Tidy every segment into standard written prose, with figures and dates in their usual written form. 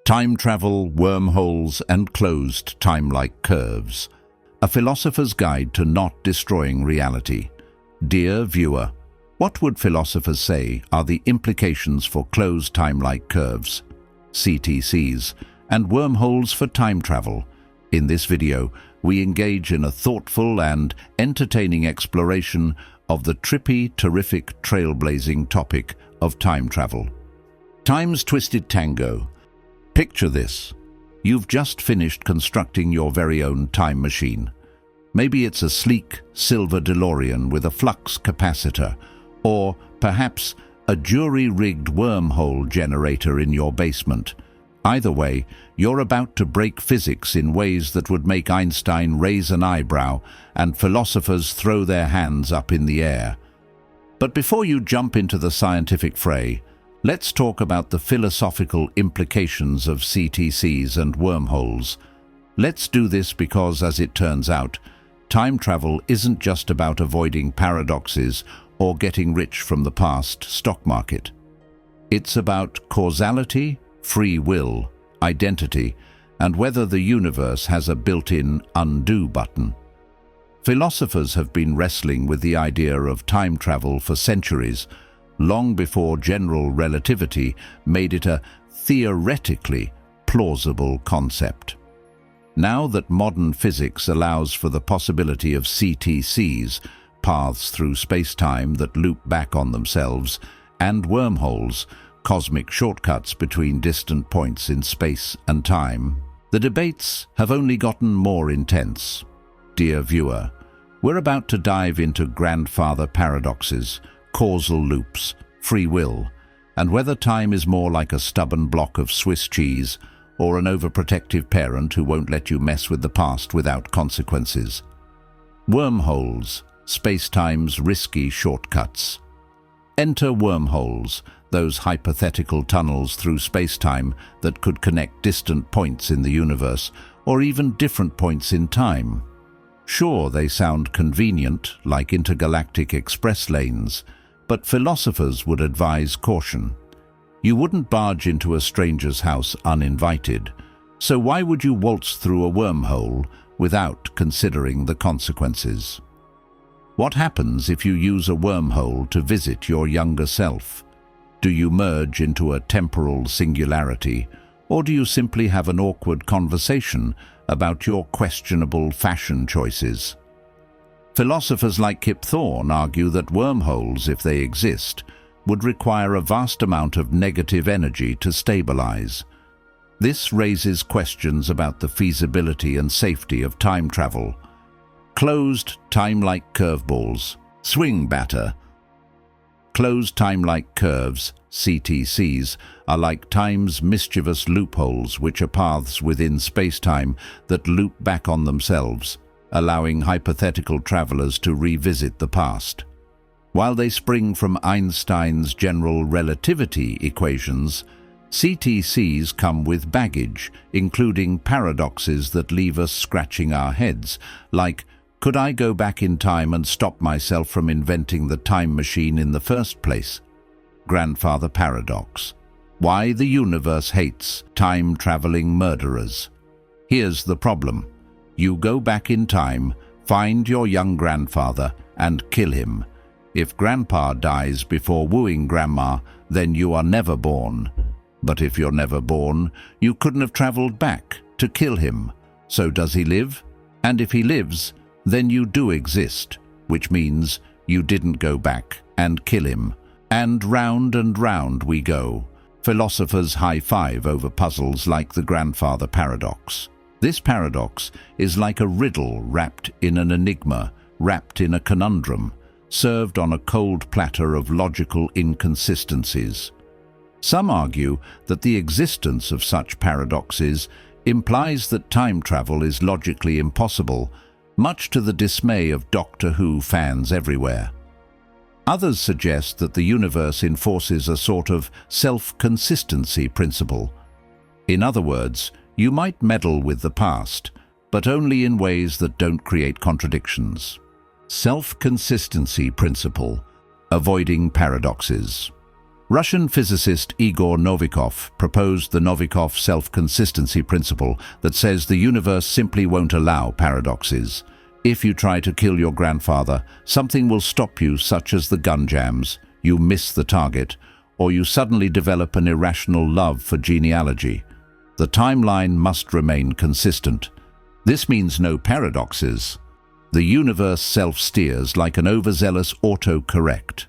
Time travel, wormholes, and closed timelike curves. A philosopher's guide to not destroying reality. Dear viewer, what would philosophers say are the implications for closed timelike curves, CTCs, and wormholes for time travel? In this video, we engage in a thoughtful and entertaining exploration of the trippy, terrific, trailblazing topic of time travel. Time's twisted tango. Picture this. You've just finished constructing your very own time machine. Maybe it's a sleek, silver DeLorean with a flux capacitor, or perhaps a jury-rigged wormhole generator in your basement. Either way, you're about to break physics in ways that would make Einstein raise an eyebrow and philosophers throw their hands up in the air. But before you jump into the scientific fray, let's talk about the philosophical implications of CTCs and wormholes. Let's do this because, as it turns out, time travel isn't just about avoiding paradoxes or getting rich from the past stock market. It's about causality, free will, identity, and whether the universe has a built-in undo button. Philosophers have been wrestling with the idea of time travel for centuries, long before general relativity made it a theoretically plausible concept. Now that modern physics allows for the possibility of CTCs, paths through space-time that loop back on themselves, and wormholes, cosmic shortcuts between distant points in space and time, the debates have only gotten more intense. Dear viewer, we're about to dive into grandfather paradoxes, causal loops, free will, and whether time is more like a stubborn block of Swiss cheese or an overprotective parent who won't let you mess with the past without consequences. Wormholes, space-time's risky shortcuts. Enter wormholes, those hypothetical tunnels through space-time that could connect distant points in the universe or even different points in time. Sure, they sound convenient, like intergalactic express lanes, but philosophers would advise caution. You wouldn't barge into a stranger's house uninvited, so why would you waltz through a wormhole without considering the consequences? What happens if you use a wormhole to visit your younger self? Do you merge into a temporal singularity, or do you simply have an awkward conversation about your questionable fashion choices? Philosophers like Kip Thorne argue that wormholes, if they exist, would require a vast amount of negative energy to stabilize. This raises questions about the feasibility and safety of time travel. Closed timelike curveballs. Swing batter. Closed timelike curves, CTCs, are like time's mischievous loopholes, which are paths within space-time that loop back on themselves, allowing hypothetical travelers to revisit the past. While they spring from Einstein's general relativity equations, CTCs come with baggage, including paradoxes that leave us scratching our heads, like, could I go back in time and stop myself from inventing the time machine in the first place? Grandfather paradox. Why the universe hates time-traveling murderers. Here's the problem. You go back in time, find your young grandfather, and kill him. If grandpa dies before wooing grandma, then you are never born. But if you're never born, you couldn't have traveled back to kill him. So does he live? And if he lives, then you do exist, which means you didn't go back and kill him. And round we go. Philosophers high-five over puzzles like the grandfather paradox. This paradox is like a riddle wrapped in an enigma, wrapped in a conundrum, served on a cold platter of logical inconsistencies. Some argue that the existence of such paradoxes implies that time travel is logically impossible, much to the dismay of Doctor Who fans everywhere. Others suggest that the universe enforces a sort of self-consistency principle. In other words, you might meddle with the past, but only in ways that don't create self-consistency principle, avoiding paradoxes. Russian physicist Igor Novikov proposed the Novikov Self-Consistency Principle that says the universe simply won't allow paradoxes. If you try to kill your grandfather, something will stop you, such as the gun jams, you miss the target, or you suddenly develop an irrational love for genealogy. The timeline must remain consistent. This means no paradoxes. The universe self-steers like an overzealous autocorrect.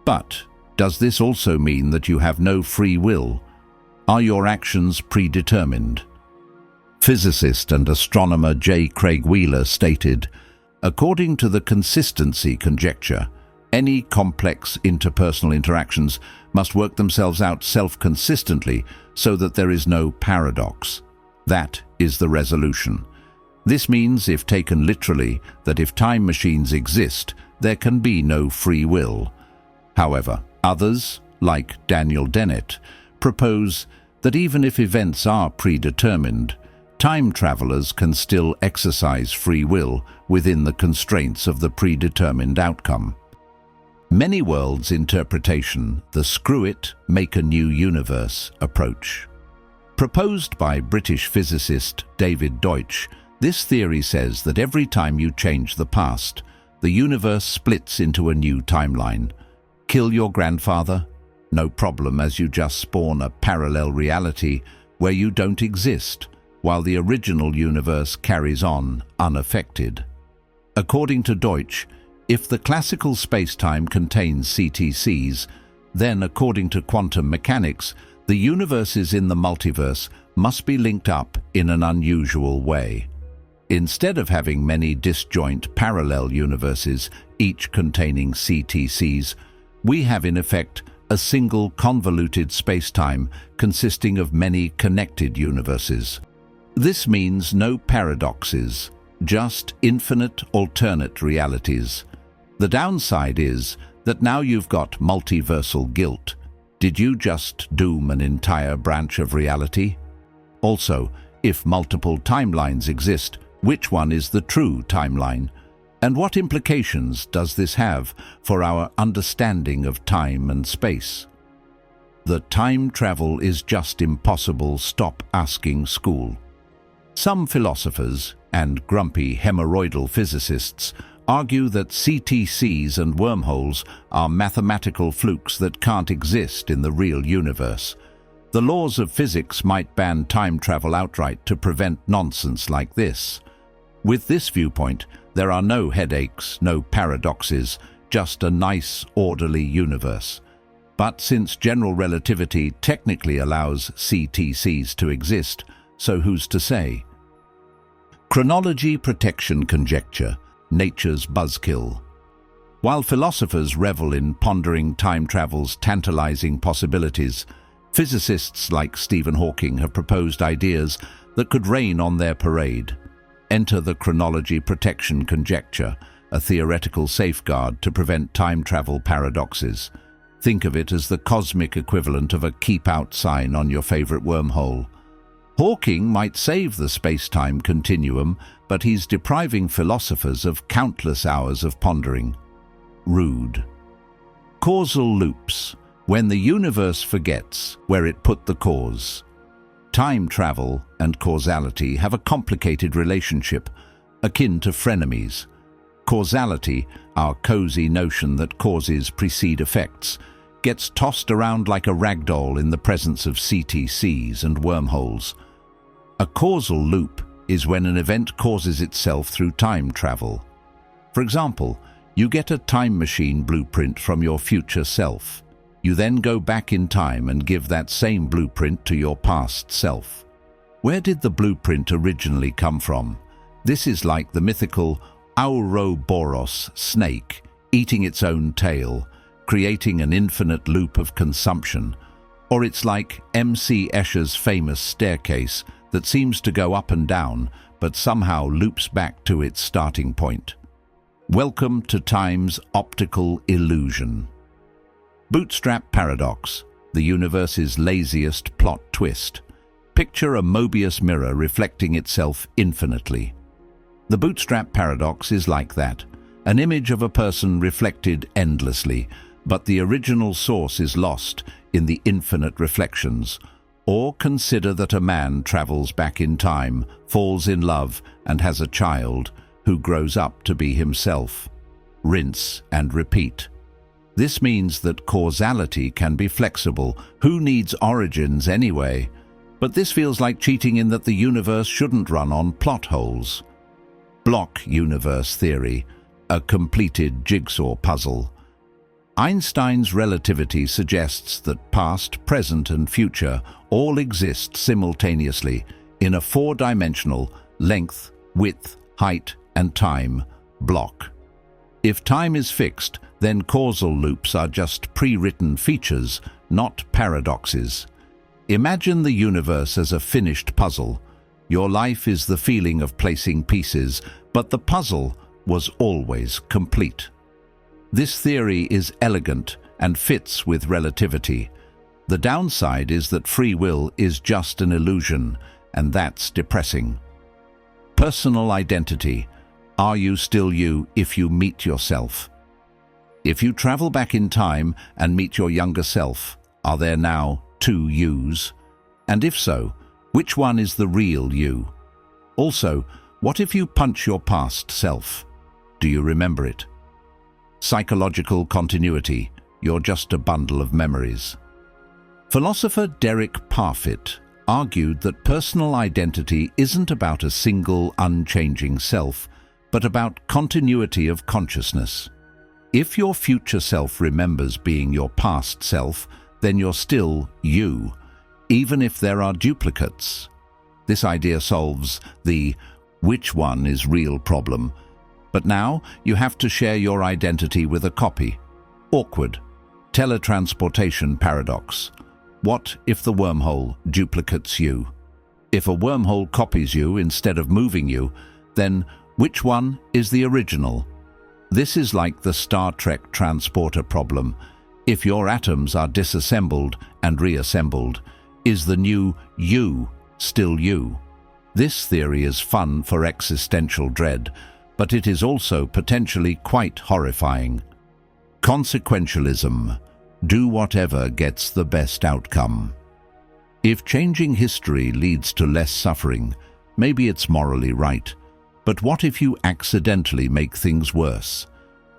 But does this also mean that you have no free will? Are your actions predetermined? Physicist and astronomer J. Craig Wheeler stated, "According to the consistency conjecture, any complex interpersonal interactions must work themselves out self-consistently so that there is no paradox. That is the resolution." This means, if taken literally, that if time machines exist, there can be no free will. However, others, like Daniel Dennett, propose that even if events are predetermined, time travelers can still exercise free will within the constraints of the predetermined outcome. Many worlds interpretation, the screw it, make a new universe approach. Proposed by British physicist David Deutsch, this theory says that every time you change the past, the universe splits into a new timeline. Kill your grandfather? No problem, as you just spawn a parallel reality where you don't exist, while the original universe carries on unaffected. According to Deutsch, if the classical spacetime contains CTCs, then according to quantum mechanics, the universes in the multiverse must be linked up in an unusual way. Instead of having many disjoint parallel universes, each containing CTCs, we have in effect a single convoluted spacetime consisting of many connected universes. This means no paradoxes, just infinite alternate realities. The downside is that now you've got multiversal guilt. Did you just doom an entire branch of reality? Also, if multiple timelines exist, which one is the true timeline? And what implications does this have for our understanding of time and space? The time travel is just impossible. Stop asking school. Some philosophers and grumpy hemorrhoidal physicists argue that CTCs and wormholes are mathematical flukes that can't exist in the real universe. The laws of physics might ban time travel outright to prevent nonsense like this. With this viewpoint, there are no headaches, no paradoxes, just a nice, orderly universe. But since general relativity technically allows CTCs to exist, so who's to say? Chronology protection conjecture, nature's buzzkill. While philosophers revel in pondering time travel's tantalizing possibilities, physicists like Stephen Hawking have proposed ideas that could rain on their parade. Enter the chronology protection conjecture, a theoretical safeguard to prevent time travel paradoxes. Think of it as the cosmic equivalent of a keep out sign on your favorite wormhole. Hawking might save the space-time continuum, but he's depriving philosophers of countless hours of pondering. Rude. Causal loops, when the universe forgets where it put the cause. Time travel and causality have a complicated relationship, akin to frenemies. Causality, our cozy notion that causes precede effects, gets tossed around like a ragdoll in the presence of CTCs and wormholes. A causal loop is when an event causes itself through time travel. For example, you get a time machine blueprint from your future self. You then go back in time and give that same blueprint to your past self. Where did the blueprint originally come from? This is like the mythical Ouroboros snake eating its own tail, creating an infinite loop of consumption. Or it's like M.C. Escher's famous staircase that seems to go up and down, but somehow loops back to its starting point. Welcome to time's optical illusion. Bootstrap paradox, the universe's laziest plot twist. Picture a Mobius mirror reflecting itself infinitely. The bootstrap paradox is like that, an image of a person reflected endlessly, but the original source is lost in the infinite reflections. Or consider that a man travels back in time, falls in love, and has a child who grows up to be himself. Rinse and repeat. This means that causality can be flexible. Who needs origins anyway? But this feels like cheating in that the universe shouldn't run on plot holes. Block universe theory, a completed jigsaw puzzle. Einstein's relativity suggests that past, present, and future all exist simultaneously in a four-dimensional length, width, height, and time block. If time is fixed, then causal loops are just pre-written features, not paradoxes. Imagine the universe as a finished puzzle. Your life is the feeling of placing pieces, but the puzzle was always complete. This theory is elegant and fits with relativity. The downside is that free will is just an illusion, and that's depressing. Personal identity. Are you still you if you meet yourself? If you travel back in time and meet your younger self, are there now two yous? And if so, which one is the real you? Also, what if you punch your past self? Do you remember it? Psychological continuity. You're just a bundle of memories. Philosopher Derek Parfit argued that personal identity isn't about a single, unchanging self, but about continuity of consciousness. If your future self remembers being your past self, then you're still you, even if there are duplicates. This idea solves the which one is real problem. But now you have to share your identity with a copy. Awkward. Teletransportation paradox. What if the wormhole duplicates you? If a wormhole copies you instead of moving you, then which one is the original? This is like the Star Trek transporter problem. If your atoms are disassembled and reassembled, is the new you still you? This theory is fun for existential dread, but it is also potentially quite horrifying. Consequentialism. Do whatever gets the best outcome. If changing history leads to less suffering, maybe it's morally right. But what if you accidentally make things worse?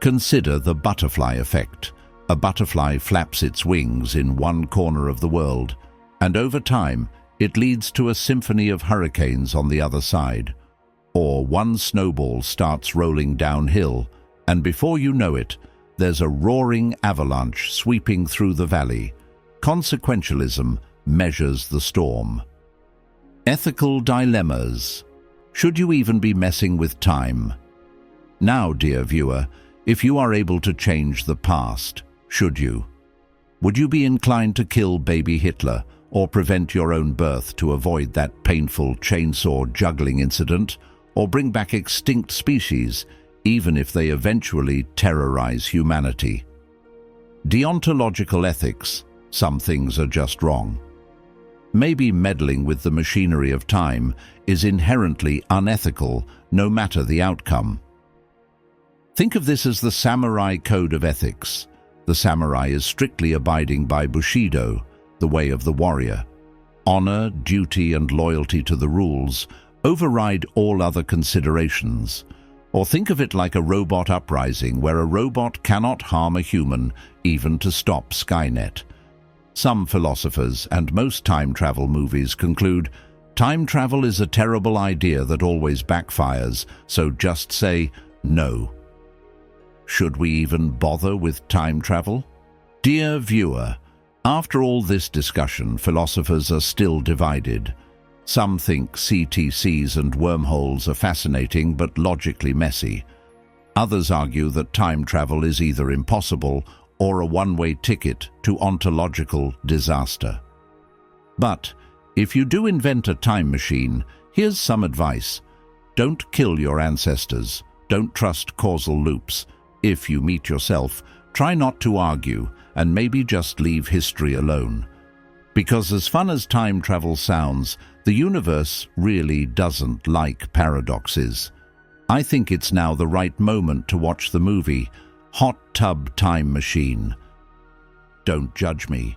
Consider the butterfly effect. A butterfly flaps its wings in one corner of the world, and over time, it leads to a symphony of hurricanes on the other side. Or one snowball starts rolling downhill, and before you know it, there's a roaring avalanche sweeping through the valley. Consequentialism measures the storm. Ethical dilemmas. Should you even be messing with time? Now, dear viewer, if you are able to change the past, should you? Would you be inclined to kill baby Hitler or prevent your own birth to avoid that painful chainsaw juggling incident, or bring back extinct species even if they eventually terrorize humanity? Deontological ethics. Some things are just wrong. Maybe meddling with the machinery of time is inherently unethical, no matter the outcome. Think of this as the samurai code of ethics. The samurai is strictly abiding by Bushido, the way of the warrior. Honor, duty, and loyalty to the rules override all other considerations. Or think of it like a robot uprising where a robot cannot harm a human, even to stop Skynet. Some philosophers and most time travel movies conclude time travel is a terrible idea that always backfires, so just say no. Should we even bother with time travel? Dear viewer, after all this discussion, philosophers are still divided. Some think CTCs and wormholes are fascinating but logically messy. Others argue that time travel is either impossible or a one-way ticket to ontological disaster. But if you do invent a time machine, here's some advice. Don't kill your ancestors. Don't trust causal loops. If you meet yourself, try not to argue and maybe just leave history alone. Because as fun as time travel sounds, the universe really doesn't like paradoxes. I think it's now the right moment to watch the movie Hot Tub Time Machine, Don't judge me.